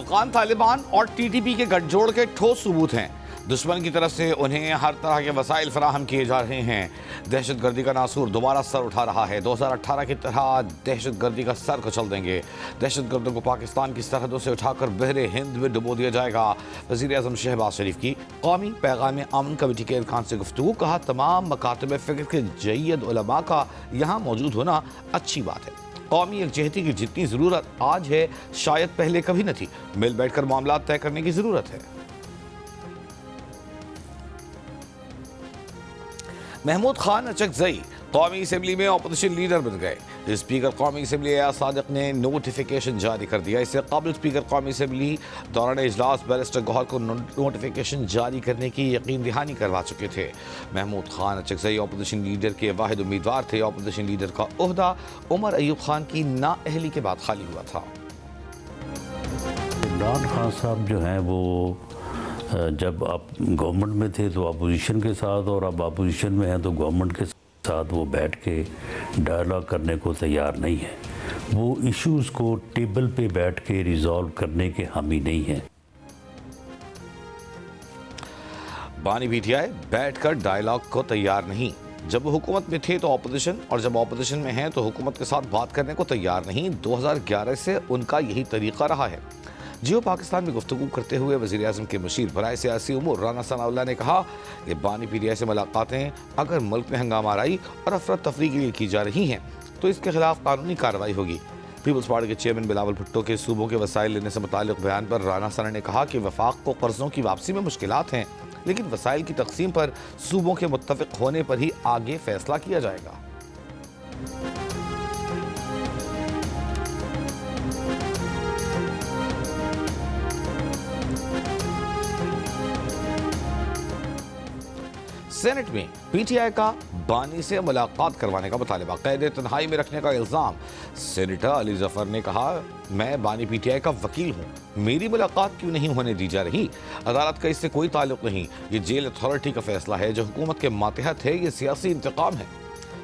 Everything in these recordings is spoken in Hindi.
अफगान तालिबान और TTP के गठजोड़ के ठोस सबूत हैं। दुश्मन की तरफ से उन्हें हर तरह के वसाइल फराहम किए जा रहे हैं। दहशतगर्दी का नासूर दोबारा सर उठा रहा है। 2018 की तरह दहशतगर्दी का सर कुचल देंगे। दहशतगर्दों को पाकिस्तान की सरहदों से उठाकर बहरे हिंद में डुबो दिया जाएगा। वज़ीर आज़म शहबाज शरीफ की कौमी पैगाम अमन कमेटी के अरकान से गुफ्तगू। कहा, तमाम मकातब फ़िक्र के जय्यद उलमा का यहाँ मौजूद होना अच्छी बात है। कौमी यकजहती की जितनी ज़रूरत आज है शायद पहले कभी न थी। मिल बैठकर मामला तय करने की ज़रूरत है। महमूद खान अचकजई कौमी असम्बली में अपोजिशन लीडर बन गए। स्पीकर कौमी असम्बली एयाज सादिक ने नोटिफिकेशन जारी कर दिया। इससे कबल स्पीकर कौमी असम्बली दौरान इजलास बैरिस्टर गौहर को नोटिफिकेशन जारी करने की यकीन दहानी करवा चुके थे। महमूद खान अचकजई अपोजिशन लीडर के वाहिद उम्मीदवार थे। अपोजिशन लीडर का ओहदा उमर अयूब खान की नाअहली के बाद खाली हुआ था। इमरान खान साहब जो हैं वो जब आप गवर्नमेंट में थे तो अपोजिशन के साथ, और अब अपोजिशन में हैं तो गवर्नमेंट के साथ वो बैठ के डायलॉग करने को तैयार नहीं है। वो इश्यूज़ को टेबल पे बैठ के रिजॉल्व करने के हामी नहीं हैं। बानी PTI बैठकर डायलॉग को तैयार नहीं। जब वो हुकूमत में थे तो ऑपोजिशन, और जब ऑपोजिशन में हैं तो हुकूमत के साथ बात करने को तैयार नहीं। 2011 से उनका यही तरीका रहा है। जियो पाकिस्तान में गुफ्तगू करते हुए वज़ीर आज़म के मुशीर बराए सियासी उमूर राना सनाउल्लाह ने कहा कि बानी PTI से मुलाकातें अगर मुल्क में हंगामा आराई और अफरा तफरी के लिए की जा रही हैं तो इसके खिलाफ कानूनी कार्रवाई होगी। पीपल्स पार्टी के चेयरमैन बिलावल भुट्टो के सूबों के वसाइल लेने से मुताल्लिक बयान पर राना सना ने कहा कि वफाक को कर्जों की वापसी में मुश्किलात हैं, लेकिन वसाइल की तकसीम पर सूबों के मुत्तफिक होने पर ही आगे फैसला किया जाएगा। सेनेट में PTI का बानी से मुलाकात करवाने का मुतालिबा, कैद तन्हाई में रखने का इल्ज़ाम। सेनेटर अली जफर ने कहा, मैं बानी PTI का वकील हूँ, मेरी मुलाकात क्यों नहीं होने दी जा रही? अदालत का इससे कोई ताल्लुक नहीं, ये जेल अथॉरिटी का फैसला है जो हुकूमत के मातहत है, ये सियासी इंतकाम है।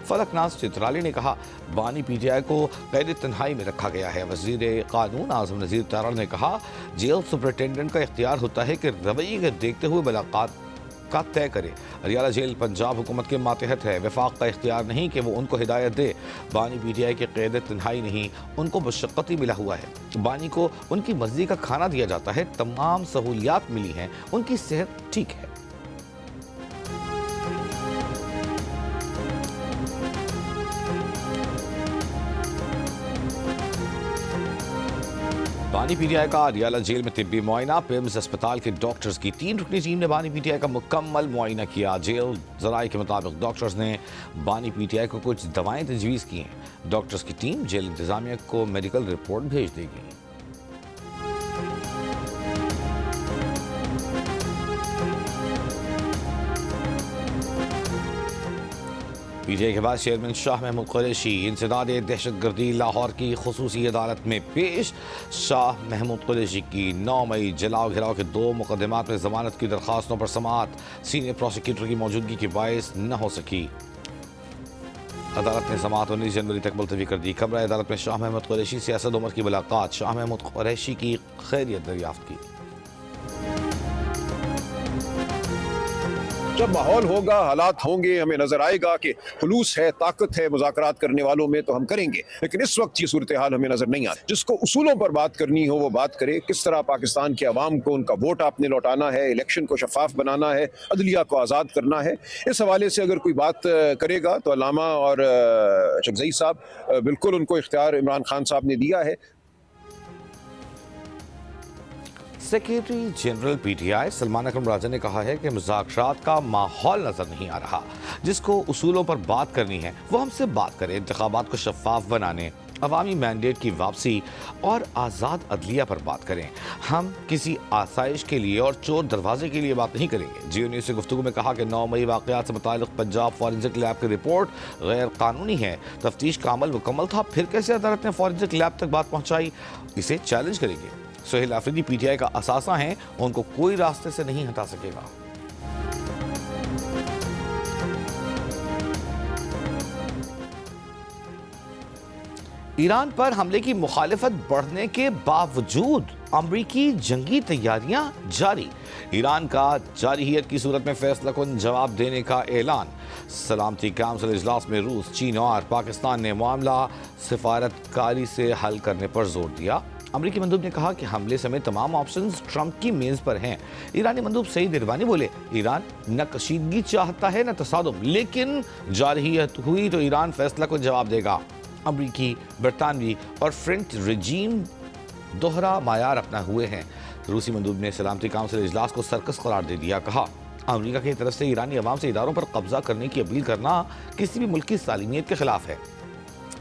फलकनाज चित्राली ने कहा, बानी PTI को कैद तन्हाई में रखा गया है। वज़ीर कानून आज़म नज़ीर तारा ने कहा, जेल सुपरिटेंडेंट का इख्तियार होता है कि रवैये को देखते हुए मुलाकात का तय करे। अरियाला जेल पंजाब हुकूमत के मातहत है, वफाक का इख्तियार नहीं कि वो उनको हिदायत दे। बानी PTI के कैद तन्हाई नहीं, उनको मशक्क़ती मिला हुआ है। बानी को उनकी मर्जी का खाना दिया जाता है, तमाम सहूलियात मिली हैं, उनकी सेहत ठीक है। बानी PTI का अरियाला जेल में तिब्बी मुआयना। पिम्स अस्पताल के डॉक्टर्स की 3 रुकनी टीम ने बानी PTI का मुकम्मल मुआयना किया। जेल ज़राए के मुताबिक डॉक्टर्स ने बानी PTI को कुछ दवाएं तजवीज़ की हैं। डॉक्टर्स की टीम जेल इंतज़ामिया को मेडिकल रिपोर्ट भेज देगी। PTI के बाद चेयरमैन शाह महमूद कुरैशी इंसदाद दहशतगर्दी लाहौर की खुसूसी अदालत में पेश। शाह महमूद कुरैशी की 9 मई जलाओ घिराव के 2 मुकदमात में जमानत की दरख्वास्तों पर समाअत सीनियर प्रोसिक्यूटर की मौजूदगी के बायस न हो सकी। अदालत ने समाअत 19 जनवरी तक मुलतवी कर दी। खबर अदालत में शाह महमूद कुरैशी से असद उमर की मुलाकात। शाह महमूद कुरैशी की खैरियत दरियाफ्त की। जब माहौल होगा, हालात होंगे, हमें नजर आएगा कि खुलूस है, ताकत है मुज़ाकरात करने वालों में, तो हम करेंगे। लेकिन इस वक्त ये सूरत हाल हमें नजर नहीं आती। जिसको उसूलों पर बात करनी हो वो बात करे। किस तरह पाकिस्तान के अवाम को उनका वोट आपने लौटाना है, इलेक्शन को शफाफ बनाना है, अदलिया को आज़ाद करना है। इस हवाले से अगर कोई बात करेगा तो अल्लामा और अचकजई साहब बिल्कुल उनको इख्तियार इमरान खान साहब ने दिया है। सेक्रेटरी जनरल PTI सलमान अकरम राजा ने कहा है कि मुज़ाकरात का माहौल नजर नहीं आ रहा। जिसको उसूलों पर बात करनी है वो हमसे बात करे। इंतखाबात को शफाफ बनाने, अवामी मैंडेट की वापसी और आज़ाद अदलिया पर बात करें। हम किसी आसाइश के लिए और चोर दरवाजे के लिए बात नहीं करेंगे। जियो न्यूज़ से गुफ्तगू में कहा कि 9 मई वाक़यात से मुताल्लिक़ पंजाब फॉरेंसिक लैब की रिपोर्ट गैर कानूनी है। तफ्तीश का अमल मुकम्मल था, फिर कैसे अदालत ने फॉरेंसिक लैब तक बात पहुँचाई? इसे चैलेंज करेंगे। सोहेल आफरीदी PTI का असासा हैं, उनको कोई रास्ते से नहीं हटा सकेगा। ईरान पर हमले की मुखालिफत बढ़ने के बावजूद अमरीकी जंगी तैयारियां जारी। ईरान का जारहियत की सूरत में फैसला कुन जवाब देने का ऐलान। सलामती काउंसिल इजलास में रूस, चीन और पाकिस्तान ने मामला सिफारतकारी से हल करने पर जोर दिया। अमरीकी मंदूब ने कहा कि हमले समेत तमाम ऑप्शंस ट्रंप की मेज पर हैं। ईरानी मंदूब सईद इरवानी बोले, ईरान न कशीदगी चाहता है न तसादुम, लेकिन जारहियत हुई तो ईरान फैसला को जवाब देगा। अमरीकी, बरतानवी और फ्रेंच रजीम दोहरा मायार अपना हुए हैं। रूसी मंदूब ने सलामती काउंसिल इजलास को सर्कस करार दे दिया। कहा, अमरीका की तरफ से ईरानी अवाम से इदारों पर कब्जा करने की अपील करना किसी भी मुल्क की सालिमियत के खिलाफ है।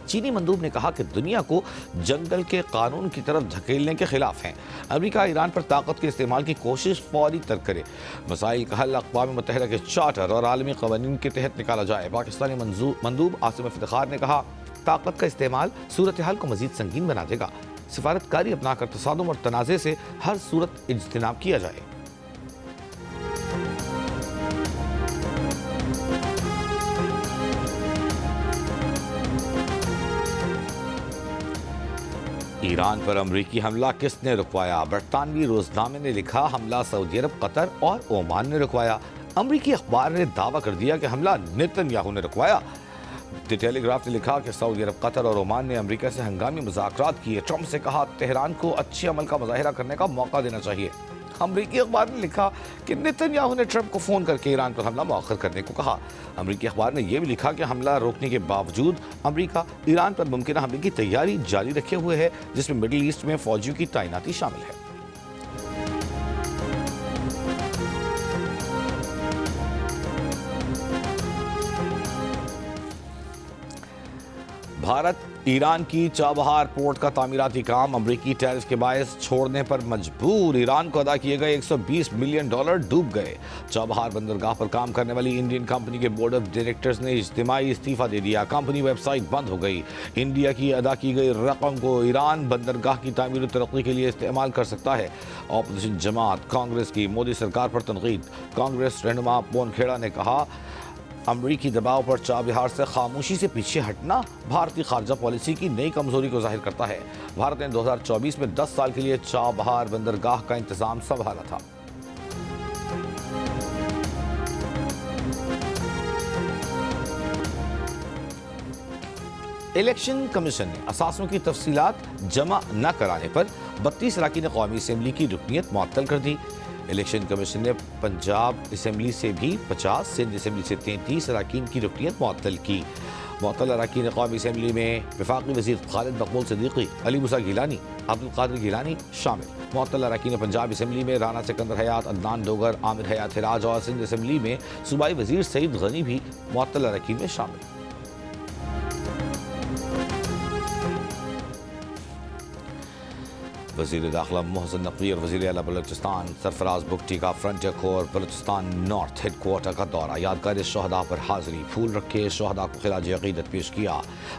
चीनी मंदूब ने कहा कि दुनिया को जंगल के कानून की तरफ धकेलने के खिलाफ हैं। अमेरिका ईरान पर ताकत के इस्तेमाल की कोशिश फौरी तर्क करे। मसाइल का हल अक़वाम मुत्तहिदा के चार्टर और आलमी क़वानीन के तहत निकाला जाए। पाकिस्तानी मंदूब आसिम इफ्तिखार ने कहा, ताकत का इस्तेमाल सूरत हाल को मजीद संगीन बना देगा। सिफारतकारी अपनाकर तसादुम और तनाज़े से हर सूरत इज्तिनाब किया जाए। ईरान पर अमरीकी हमला किसने रुकवाया? बरतानवी रोजनामे ने लिखा, हमला सऊदी अरब, कतर और ओमान ने रुकवाया। अमरीकी अखबार ने दावा कर दिया कि हमला नेतन्याहू ने रुकवाया। द टेलीग्राफ ने लिखा कि सऊदी अरब, कतर और ओमान ने अमेरिका से हंगामी मुज़ाकरात किए। ट्रंप से कहा, तेहरान को अच्छे अमल का मुजाहिरा करने का मौका देना चाहिए। अमरीकी अखबार ने लिखा कि नेतन्याहू ने ट्रंप को फ़ोन करके ईरान पर हमला मौखर करने को कहा। अमरीकी अखबार ने यह भी लिखा कि हमला रोकने के बावजूद अमरीका ईरान पर मुमकिन हमले की तैयारी जारी रखे हुए है, जिसमें मिडिल ईस्ट में फौजियों की तैनाती शामिल है। भारत ईरान की चाबहार पोर्ट का तामीराती काम अमरीकी टैरिफ के बायस छोड़ने पर मजबूर। ईरान को अदा किए गए $120 मिलियन डूब गए। चाबहार बंदरगाह पर काम करने वाली इंडियन कंपनी के बोर्ड ऑफ डायरेक्टर्स ने इज्तिमाई इस्तीफा दे दिया। कंपनी वेबसाइट बंद हो गई। इंडिया की अदा की गई रकम को ईरान बंदरगाह की तामीर और तरक्की के लिए इस्तेमाल कर सकता है। अपोजिशन जमात कांग्रेस की मोदी सरकार पर तनकीद। कांग्रेस रहनुमा पवन खेड़ा ने कहा, अमरीकी दबाव पर चाबहार से खामोशी से पीछे हटना भारतीय खारजा पॉलिसी की नई कमजोरी को जाहिर करता है। भारत ने 2024 में 10 साल के लिए चाबहार बंदरगाह का इंतजाम संभाला था। इलेक्शन कमीशन ने असासों की तफसीलात जमा न कराने पर 32 अरकान कौमी असम्बली की रुकनीत मुअत्तल कर दी। इलेक्शन कमीशन ने पंजाब असम्बली से भी 50, सिंध असम्बली से 33 अरकान की रुकनीत मुअत्तल की। मुअत्तल अरकान कौमी असम्बली में वफाकी वज़ीर खालिद मकबूल सिद्दीकी, अली मूसा गिलानी, अब्दुल कादिर गिलानी शामिल। मुअत्तल अरकान पंजाब असम्बली में राना सिकंदर हयात, अदनान डोगर, आमिर हयात हिराज और सिंध असम्बली में सूबाई वज़ीर सईद गनी भी मुअत्तल अरकान में शामिल। वज़ीर दाखिला मोहसिन नकवी और वज़ीर आला बलूचिस्तान सरफराज बुगटी का frontier core Balochistan north headquarter का दौरा। यादगार शहदा पर हाजिरी, फूल रखे शहदा को खिराज अक़ीदत पेश किया।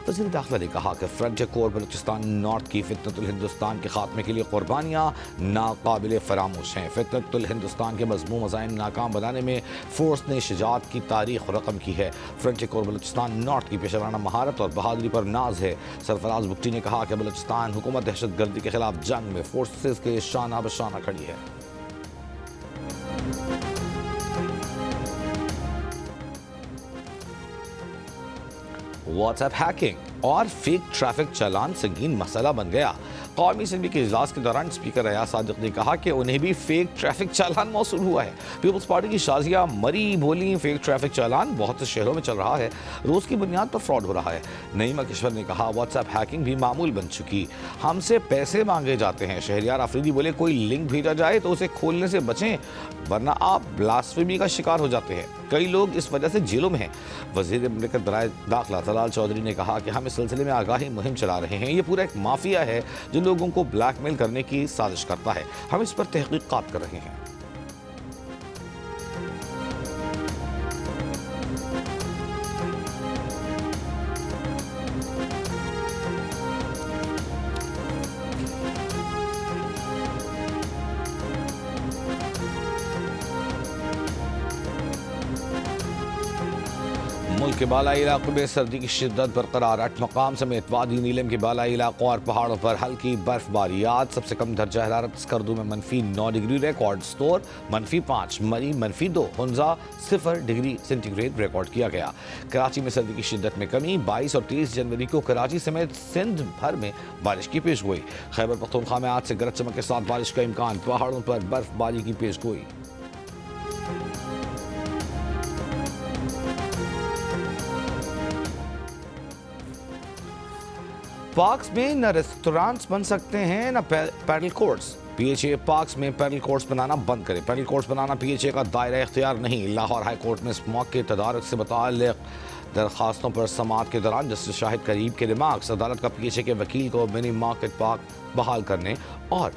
वज़ीर दाखिला ने कहा कि फ्रंटियर कोर बलूचिस्तान नॉर्थ की फितनतुल हिंदुस्तान के खात्मे के लिए कुर्बानियाँ नाकाबिल फरामोश हैं। फितनतुल हिंदुस्तान के मज़मूम अज़ाइम नाकाम बनाने में फोर्स ने शजाअत की तारीख रकम की है। फ्रंटियर कोर बलूचिस्तान नॉर्थ की पेशवाना महारत और बहादुरी पर नाज है। सरफराज बुगटी ने कहा कि बलूचिस्तान हुकूमत दहशतगर्दी के खिलाफ जंग में फोर्सेस के शाना बशाना खड़ी है। व्हाट्सएप हैकिंग और फेक ट्रैफिक चालान संगीन मसला बन गया। कौमी असम्बली के इजलास के दौरान स्पीकर अयाज सादिक ने कहा कि उन्हें भी फेक ट्रैफिक चालान मौसूल हुआ है। पीपल्स पार्टी की शाजिया मरी बोली, फेक ट्रैफिक चालान बहुत से शहरों में चल रहा है, रोज़ की बुनियाद पर फ्रॉड हो रहा है। नईमा किश्वर ने कहा, व्हाट्सएप हैकिंग भी मामूल बन चुकी, हमसे पैसे मांगे जाते हैं। शहरियार आफरीदी बोले, कोई लिंक भेजा जाए तो उसे खोलने से बचें, वरना आप ब्लास्फेमी का शिकार हो जाते हैं। कई लोग इस वजह से जेलों में हैं। वज़ीर मुमलिकत बराए दाखिला तलाल चौधरी ने कहा कि हम इस सिलसिले में आगाही मुहिम चला रहे हैं। ये पूरा एक माफिया है जो लोगों को ब्लैकमेल करने की साजिश करता है। हम इस पर तहकीकात कर रहे हैं। मुल्क के बालाई इलाकों में सर्दी की शिद्दत बरकरार। 8 मकाम समेत वादी नीलम के बालाई इलाकों और पहाड़ों पर हल्की बर्फबारी। आज सबसे कम दर्जा हरारत स्कर्दू में -9 डिग्री रिकॉर्ड स्टोर, -5 मरी, -2 हुंजा 0 डिग्री सेंटीग्रेड रिकॉर्ड किया गया। कराची में सर्दी की शिद्दत में कमी। 22 और 23 जनवरी को कराची समेत सिंध भर में बारिश की पेशगोई। खैबर पख्तूनख्वा में आज से गरज चमक के साथ बारिश का इम्कान। पहाड़ों पर बर्फबारी की पेशगोई। पार्क्स में न रेस्टोरेंट्स बन सकते हैं न पैडल कोर्ट्स। पीएचए पार्क्स में पैडल कोर्ट्स बनाना बंद करे। पैडल कोर्ट्स बनाना पीएचए का दायरा इख्तियार नहीं। लाहौर हाई कोर्ट में स्मोक के तदारक से मुताल्लिक दरखास्तों पर समाअत के दौरान जस्टिस शाहिद करीब के रिमार्क्स। अदालत का पीएचए के वकील को मिनी मार्केट पार्क बहाल करने और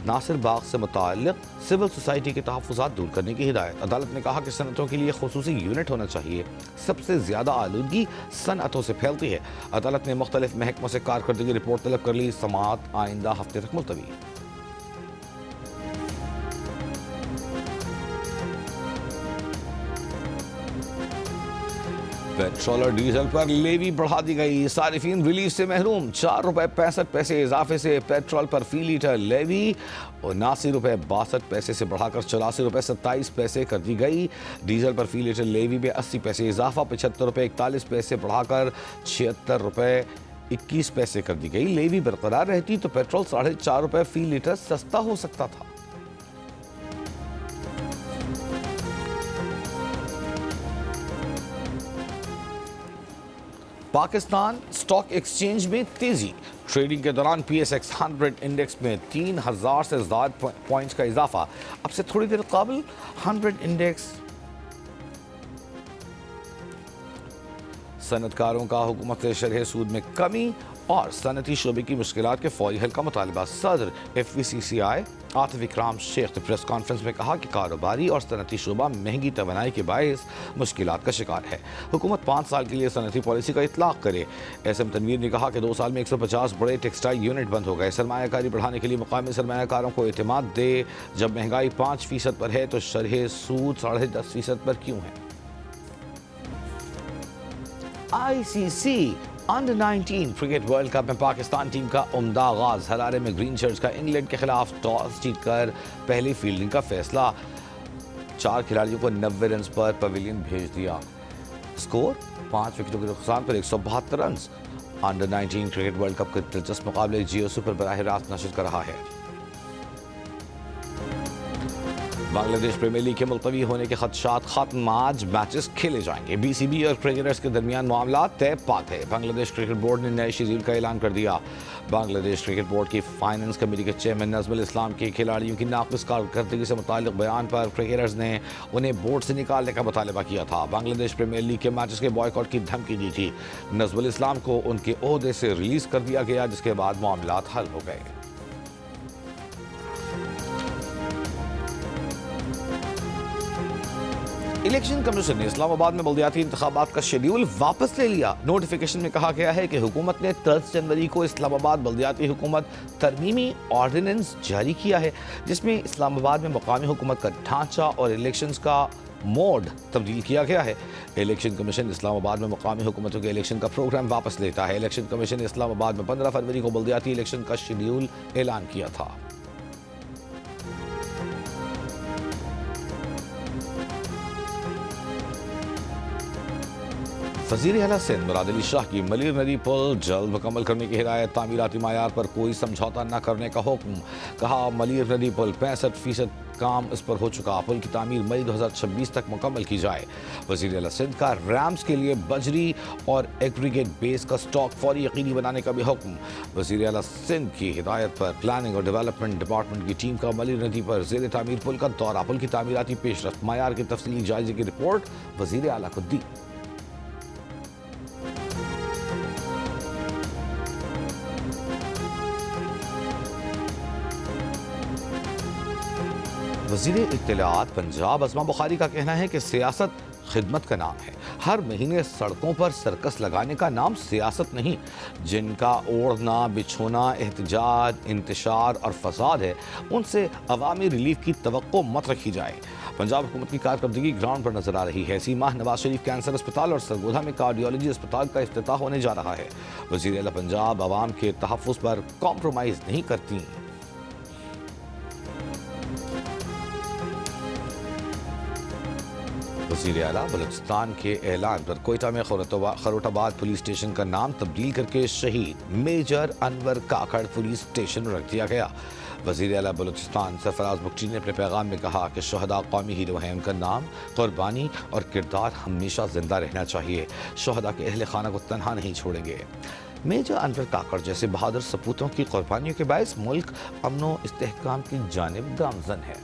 नासिर बाग से मुताल्लिक सिविल सोसाइटी के तहफ़्फ़ुज़ात दूर करने की हिदायत। अदालत ने कहा कि सनअतों के लिए खुसूसी यूनिट होना चाहिए। सबसे ज़्यादा आलूदगी सनअतों से फैलती है। अदालत ने मुख्तलिफ महकमों से कारकर्दगी रिपोर्ट तलब कर ली। समाअत आइंदा हफ्ते तक मुलतवी। पेट्रोल और डीजल पर लेवी बढ़ा दी गई। सारिफीन रिलीफ से महरूम। ₹4.65 इजाफे से पेट्रोल पर फी लीटर लेवी ₹79.62 से बढ़ाकर ₹84.27 कर दी गई। डीजल पर फी लीटर लेवी में 80 पैसे इजाफा ₹75.41 बढ़ाकर ₹76.21 कर दी गई। लेवी बरकरार रहती तो पेट्रोल ₹4.5 फी लीटर सस्ता हो सकता था। पाकिस्तान स्टॉक एक्सचेंज में तेजी। ट्रेडिंग के दौरान PSX 100 इंडेक्स में 3000 से ज़्यादा पॉइंट्स का इजाफा। अब से थोड़ी देर कबल 100 इंडेक्स। सनतकारों का हुकूमत से शरह सूद में कमी और सनती शोबे की मुश्किलात के फौरी हल का मुतालबा। सदर FVCCI आतिफ इकराम शेख ने प्रेस कॉन्फ्रेंस में कहा कि कारोबारी और सनती शोबा महंगी तवानाई के बायस मुश्किलात का शिकार है। हुकूमत 5 साल के लिए सनती पॉलिसी का इतलाक करे। SM तनवीर ने कहा कि 2 साल में 150 बड़े टेक्सटाइल यूनिट बंद हो गए। सरमायाकारी बढ़ाने के लिए मुकामी सरमायाकारों को एतमाद दे। जब महंगाई 5% पर है तो शरह सूद 10.5% पर क्यों है? ICC under-19 cricket world cup में पाकिस्तान टीम का उम्दा आगाज। हरारे में ग्रीन शर्ट्स का इंग्लैंड के खिलाफ टॉस जीतकर पहली फील्डिंग का फैसला। 4 खिलाड़ियों को 90 रन पर पवेलियन भेज दिया। स्कोर 5 विकेटों के नुकसान पर 172 run. Under-19 cricket world cup के दिलचस्प मुकाबले जियो सुपर बराह रास्त नशर कर रहा है। बांग्लादेश प्रीमियर लीग के मुलतवी होने के खदशात खत्म। आज मैचेस खेले जाएंगे। BCB और क्रिकेटर्स के दरमियान मामला तय पाक है। बांग्लादेश क्रिकेट बोर्ड ने नए शेड्यूल का ऐलान कर दिया। बांग्लादेश क्रिकेट बोर्ड की फाइनेंस कमेटी के चेयरमैन नज़मुल इस्लाम के खिलाड़ियों की नाक़िस कारकर्दगी से मुताल्लिक बयान पर क्रिकेटर्स ने उन्हें बोर्ड से निकालने का मुतालबा किया था। बांग्लादेश प्रीमियर लीग के मैचेस के बॉयकॉट की धमकी दी थी। नज़मुल इस्लाम को उनके ओहदे से रिलीज कर दिया गया, जिसके बाद मामला हल हो गए। इलेक्शन कमीशन ने इस्लामाबाद में बल्दियाती इंतखाबात का शेड्यूल वापस ले लिया। नोटिफिकेशन में कहा गया है कि हुकूमत ने 10 जनवरी को इस्लामाबाद बल्दियाती हुकूमत तरमीमी ऑर्डिनेंस जारी किया है, जिसमें इस्लामाबाद में मुकामी हुकूमत का ढांचा और इलेक्शंस का मोड तब्दील किया गया है। इलेक्शन कमीशन इस्लामाबाद में मुकामी हुकूमतों के इलेक्शन का प्रोग्राम वापस लेता है। इलेक्शन कमीशन ने इस्लामाबाद में 15 फरवरी को बल्दियाती इलेक्शन का शेड्यूल ऐलान किया था। वज़ीर आला सिंध मुराद अली शाह की मलिर नदी पुल जल्द मुकम्मल करने की हिदायत। तामीराती मायार पर कोई समझौता न करने का हुक्म। कहा मलिर नदी पुल 65% काम इस पर हो चुका। पुल की तामीर मई 2026 तक मुकम्मल की जाए। वज़ीर आला सिंध का रैम्स के लिए बजरी और एग्रीगेट बेस का स्टॉक फौरी यकीनी बनाने का भी हुक्म। वज़ीर आला सिंध की हिदायत पर प्लानिंग और डेवलपमेंट डिपार्टमेंट की टीम का मलिर नदी पर ज़ेर तामीर पुल का दौरा। पुल की तामीराती पेशरफ्त मायार की तफसीली जायजे की रिपोर्ट वज़ीर आला को दी। वज़ीर इत्तलाआत पंजाब अज़मा बुखारी का कहना है कि सियासत खिदमत का नाम है। हर महीने सड़कों पर सर्कस लगाने का नाम सियासत नहीं। जिनका ओढ़ना बिछोना एहतजाज इंतशार और फसाद है, उनसे अवामी रिलीफ की तवक्को मत रखी जाए। पंजाब हुकूमत की कारकर्दगी ग्राउंड पर नजर आ रही है। इसी माह नवाज शरीफ कैंसर अस्पताल और सरगोधा में कार्डियोलॉजी अस्पताल का इफ्तिताह होने जा रहा है। वज़ीर आला पंजाब आवाम के तहफ़्फ़ुज़ पर कॉम्प्रोमाइज़ नहीं करती। वज़ीर आला बलूचिस्तान के ऐलान पर कोयटा में खरोटाबाद पुलिस स्टेशन का नाम तब्दील करके शहीद मेजर अनवर काकड़ पुलिस स्टेशन रख दिया गया। वज़ीर आला बलूचिस्तान सरफराज मुफ्ती ने अपने पैगाम में कहा कि शहदा कौमी हीरो हैं, उनका नाम, कुर्बानी और किरदार हमेशा जिंदा रहना चाहिए। शहदा के अहले खाना को तनहा नहीं छोड़ेंगे। मेजर अनवर काकड़ जैसे बहादुर सपूतों की कुर्बानियों के बायस मुल्क अमन व इस्तेहकाम की जानिब गामजन है।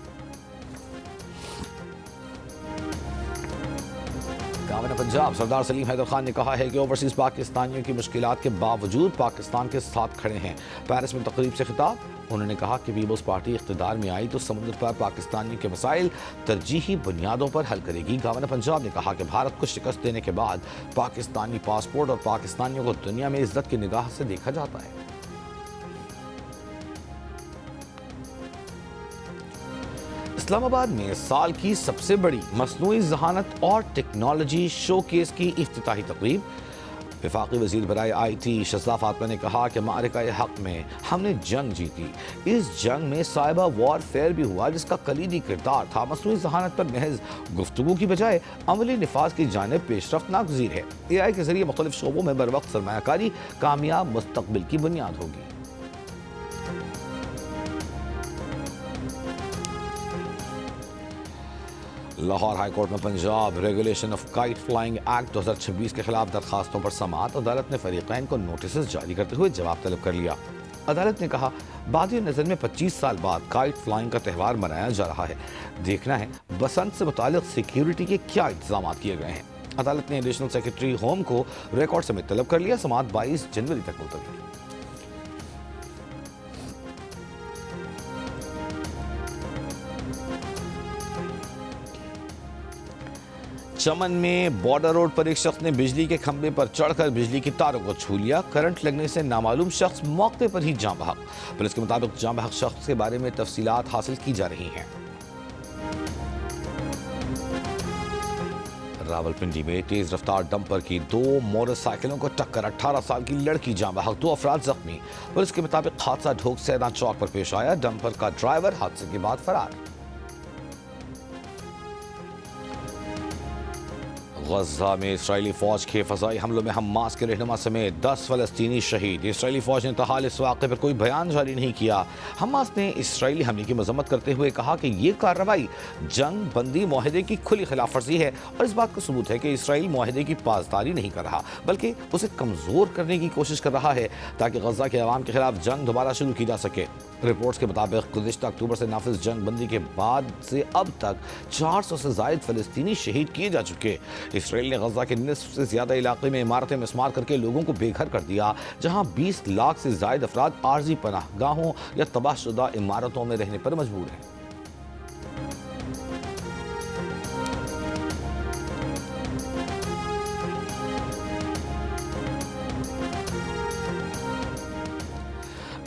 गवर्नर पंजाब सरदार सलीम हैदर खान ने कहा है कि ओवरसीज पाकिस्तानियों की मुश्किलात के बावजूद पाकिस्तान के साथ खड़े हैं। पेरिस में तकरीब से खिताब उन्होंने कहा कि पीपल्स पार्टी इख्तिदार में आई तो समुद्र पर पाकिस्तानियों के मसाइल तरजीही बुनियादों पर हल करेगी। गवर्नर पंजाब ने कहा कि भारत को शिकस्त देने के बाद पाकिस्तानी पासपोर्ट और पाकिस्तानियों को दुनिया में इज्जत की निगाह से देखा जाता है। इस्लामाबाद में साल की सबसे बड़ी मसनूई ज़हानत और टेक्नोलॉजी शोकेस की इफ्तिताही तकरीब। वफाकी वज़ीर बराए IT शज़ा फातिमा ने कहा कि मारिका हक़ में हमने जंग जीती। इस जंग में साइबर वॉरफेयर भी हुआ जिसका कलीदी किरदार था। मसनूई ज़हानत पर महज गुफ्तगू की बजाय अमली निफाज की जानिब पेशरफ्त नागज़ीर है। AI के ज़रिए मुख्तलिफ शोबों में बर वक्त सरमायाकारी कामयाब मुस्तक़बिल की बुनियाद होगी। लाहौर हाई कोर्ट में Punjab regulation of kite flying act 2026 के खिलाफ दरखास्तों पर समाअत। अदालत ने फरीक़ैन को नोटिस जारी करते हुए जवाब तलब कर लिया। अदालत ने कहा, बादी नज़र में 25 साल बाद काइट फ्लाइंग का त्यौहार मनाया जा रहा है। देखना है बसंत से मुतालिक सिक्योरिटी के क्या इंतजाम किए गए हैं। अदालत ने एडिशनल सेक्रेटरी होम को रिकॉर्ड समेत तलब कर लिया। समाअत 22 जनवरी तक मुलतवी। चमन में बॉर्डर रोड पर एक शख्स ने बिजली के खंभे पर चढ़कर बिजली की तारों को छू लिया। करंट लगने से नामालूम शख्स मौके पर ही जान बहक। पुलिस के मुताबिक जान बहक शख्स के बारे में तफसीलात हासिल की जा रही हैं। रावलपिंडी में तेज रफ्तार डंपर की 2 मोटरसाइकिलों को टक्कर, 18 साल की लड़की जान बहक, 2 अफराद जख्मी। पुलिस के मुताबिक हादसा ढोक सैदा चौक पर पेश आया। डंपर का ड्राइवर हादसे के बाद फरार। गज़ा में इसराइली फौज के फ़ज़ाई हमलों में हमास के रहनुमा समेत 10 फ़लस्तीनी शहीद। इसराइली फौज ने तहाल इस वाक़े पर कोई बयान जारी नहीं किया। हमास ने इसराइली हमले की मज़म्मत करते हुए कहा कि ये कार्रवाई जंग बंदी मुआहदे की खुली खिलाफ वर्जी है और इस बात का सबूत है कि इसराइल मुआहदे की पासदारी नहीं कर रहा बल्कि उसे कमज़ोर करने की कोशिश कर रहा है ताकि गज़ा के अवाम के खिलाफ जंग दोबारा शुरू की जा सके। रिपोर्ट्स के मुताबिक गुज़िश्ता अक्टूबर से नाफिज जंग बंदी के बाद से अब तक 400 से ज़ायद फ़लस्तीनी शहीद किए जा चुके। इसराइल ने गज़ा के निस्फ से ज़्यादा इलाके में इमारतें मिस्मार करके लोगों को बेघर कर दिया, जहां 20 लाख से ज़ायद अफराद आर्जी पनाहगाहों या तबाहशुदा इमारतों में रहने पर मजबूर हैं।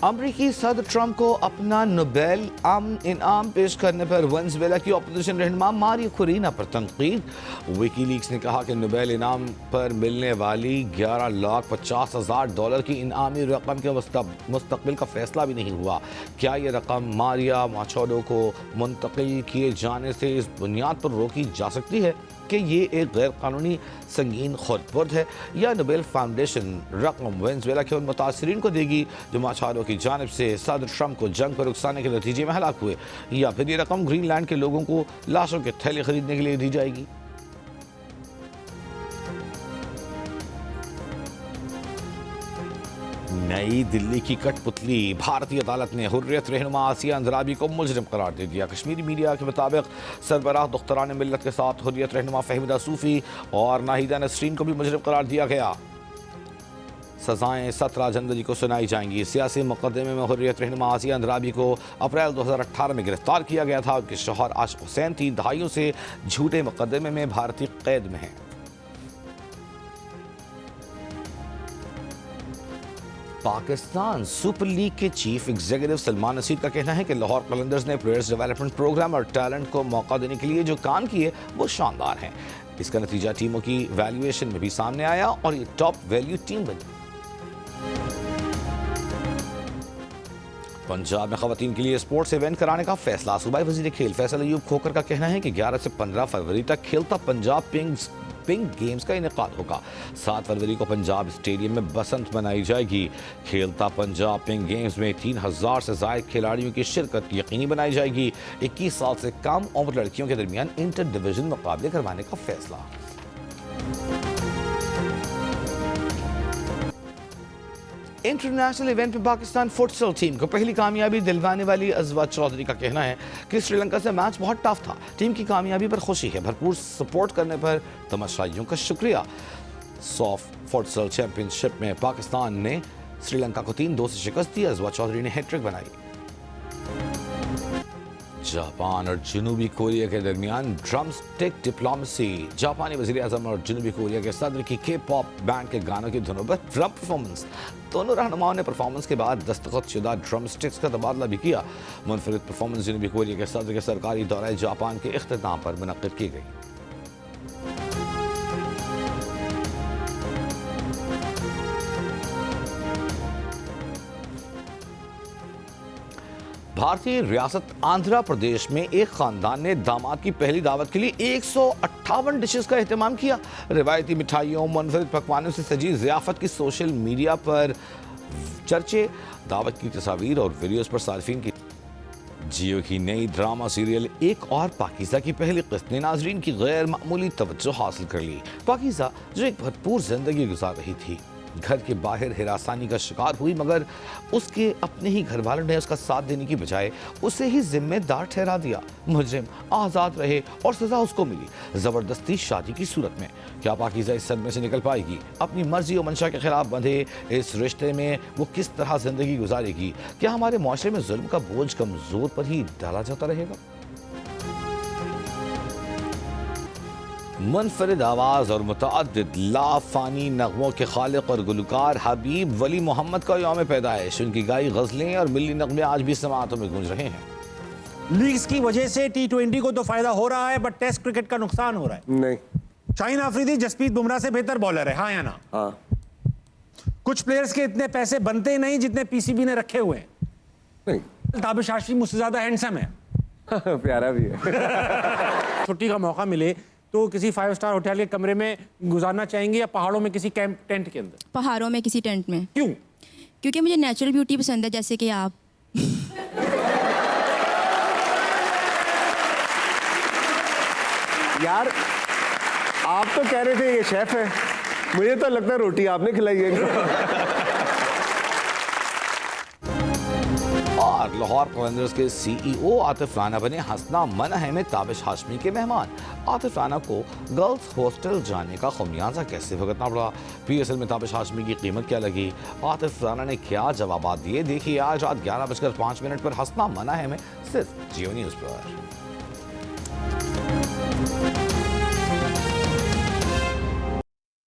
अमरीकी सदर ट्रंप को अपना नोबेल इनाम पेश करने पर वेनेजुएला की अपोजिशन रहनुमा मारिया कुरीना पर तनकीद। विकीलीक्स ने कहा कि नोबेल इनाम पर मिलने वाली $11,50,000 की इनामी रकम के मुस्तकबिल का फैसला भी नहीं हुआ। क्या ये रकम मारिया माछाडो को मुंतकिल किए जाने से इस बुनियाद पर रोकी जा सकती है कि ये एक गैर कानूनी संगीन खुर्द है, या नोबेल फाउंडेशन रकम वेनेजुएला के उन मुतासरीन को देगी जो माछाडो की जानिब से सदर ट्रंप को जंग पर उकसाने के नतीजे में हलाक हुए, या फिर ये रकम ग्रीनलैंड के लोगों को लाशों के थैले खरीदने के लिए दी जाएगी। नई दिल्ली की कठपुतली भारतीय अदालत ने हुर्रियत रहनुमा आसिया अंद्राबी को मुजरिम करार दे दिया। कश्मीरी मीडिया के मुताबिक सरबराह दुख्तरान मिल्लत के साथ हुर्रियत रहनुमा फहमीदा सूफी और नाहिदा नसरीन को भी मुजरिम करार दिया गया। सजाएं 17 जनवरी को सुनाई जाएंगी। सियासी मुकदमे में हुर्रियत रहनुमा आसिया अंद्राबी को अप्रैल 2018 में गिरफ्तार किया गया था। उनके शौहर आशिक हुसैन 3 दहाइयों से झूठे मुकदमे में भारतीय कैद में हैं। पाकिस्तान सुपर लीग के चीफ एग्जीक्यूटिव सलमान नसीर का कहना है कि लाहौर कलंदर्स ने प्लेयर्स डेवलपमेंट प्रोग्राम और टैलेंट को मौका देने के लिए जो काम किए वो शानदार हैं। इसका नतीजा टीमों की वैल्यूएशन में भी सामने आया और ये टॉप वैल्यू टीम बनी। पंजाब में खवातीन के लिए स्पोर्ट्स इवेंट कराने का फैसला। सूबाई वजीर खेल फैसल अयूब खोकर का कहना है कि 11 से 15 फरवरी तक खेलता पंजाब पिंक गेम्स का इनेकाद होगा। 7 फरवरी को पंजाब स्टेडियम में बसंत मनाई जाएगी। खेलता पंजाब पिंक गेम्स में 3000 से ज्यादा खिलाड़ियों की शिरकत यकीनी बनाई जाएगी। 21 साल से कम उम्र लड़कियों के दरमियान इंटर डिवीजन मुकाबले करवाने का फैसला। इंटरनेशनल इवेंट में पाकिस्तान फुटसल टीम को पहली कामयाबी दिलवाने वाली अजवा चौधरी का कहना है कि श्रीलंका से मैच बहुत टफ था। टीम की कामयाबी पर खुशी है। भरपूर सपोर्ट करने पर तमाशाइयों का शुक्रिया। सॉफ्ट फुटसल चैंपियनशिप में पाकिस्तान ने श्रीलंका को 3-2 से शिकस्त दी। अजवा चौधरी ने हैट्रिक बनाई। जापान और जनूबी कोरिया के दरमियान ड्रमस्टिक डिप्लोमेसी। जापानी वजीर आजम और जनूबी कोरिया के सदर की के पॉप बैंड के गानों की धुनों पर ड्रम परफॉर्मेंस। दोनों रहनुमाओं ने परफॉर्मेंस के बाद दस्तखत शुदा ड्रम स्टिक्स का तबादला भी किया। मुनफरिद परफॉर्मेंस जनूबी कोरिया के सदर के सरकारी दौरे जापान के इख्तिताम पर मुनक्किद की गई। भारतीय रियासत आंध्र प्रदेश में एक खानदान ने दामाद की पहली दावत के लिए 158 डिशेस का एहतमाम किया। रिवायती मिठाइयों मुनफरिद पकवानों से सजी ज़ियाफत की सोशल मीडिया पर चर्चे। दावत की तस्वीर और वीडियोस पर सार्फिन की। जियो की नई ड्रामा सीरियल एक और पाकीज़ा की पहली किस्त ने नाजरीन की गैर मामूली तवज्जो हासिल कर ली। पाकीज़ा जो एक भरपूर जिंदगी गुजार रही थी, घर के बाहर हिरासानी का शिकार हुई, मगर उसके अपने ही घर वालों ने उसका साथ देने की बजाय उसे ही जिम्मेदार ठहरा दिया। मुजरिम आज़ाद रहे और सज़ा उसको मिली, ज़बरदस्ती शादी की सूरत में। क्या पाकीज़ा इस सदमे से निकल पाएगी? अपनी मर्जी और मंशा के खिलाफ बंधे इस रिश्ते में वो किस तरह ज़िंदगी गुजारेगी? क्या हमारे माशरे में जुल्म का बोझ कमज़ोर पर ही डाला जाता रहेगा? मुनफरिद आवाज़ और मुतअद्दिद लाफानी नगमों के खालिक और गुलकार हबीब वली मोहम्मद का यौम पैदाइश। उनकी गाई गज़लें और मिली नगमे आज भी समाअतों में गूंज रहे हैं। लीग्स की वजह से T20 को तो फायदा हो रहा है, बट टेस्ट क्रिकेट का नुकसान हो रहा है। नहीं। शाहीन अफरीदी जसप्रीत बुमराह से बेहतर बॉलर है, हाँ या ना? हाँ। कुछ प्लेयर्स के इतने पैसे बनते ही नहीं जितने पीसीबी ने रखे हुए हैं। नहीं। ताबिश आशमी मुझसे ज्यादा हैंडसम है। प्यारा भी है। छुट्टी का मौका मिले तो किसी 5 स्टार होटल के कमरे में गुजारना चाहेंगे या पहाड़ों में किसी कैंप टेंट के अंदर? पहाड़ों में किसी टेंट में। क्यों? क्योंकि मुझे नेचुरल ब्यूटी पसंद है, जैसे कि आप। यार आप तो कह रहे थे ये शेफ है, मुझे तो लगता है रोटी आपने खिलाई है। और लाहौर कलंदर्स के CEO आतिफ राना बने हसना मनह में ताबिश हाशमी के मेहमान। आतिफ राना को गर्ल्स हॉस्टल जाने का खमियाजा कैसे भुगतना पड़ा? PSL में ताबिश हाशमी की कीमत क्या लगी? आतिफ राना ने क्या जवाब दिए? देखिए आज रात 11:05 पर हसना मनह में सिर्फ जियो न्यूज़ पर।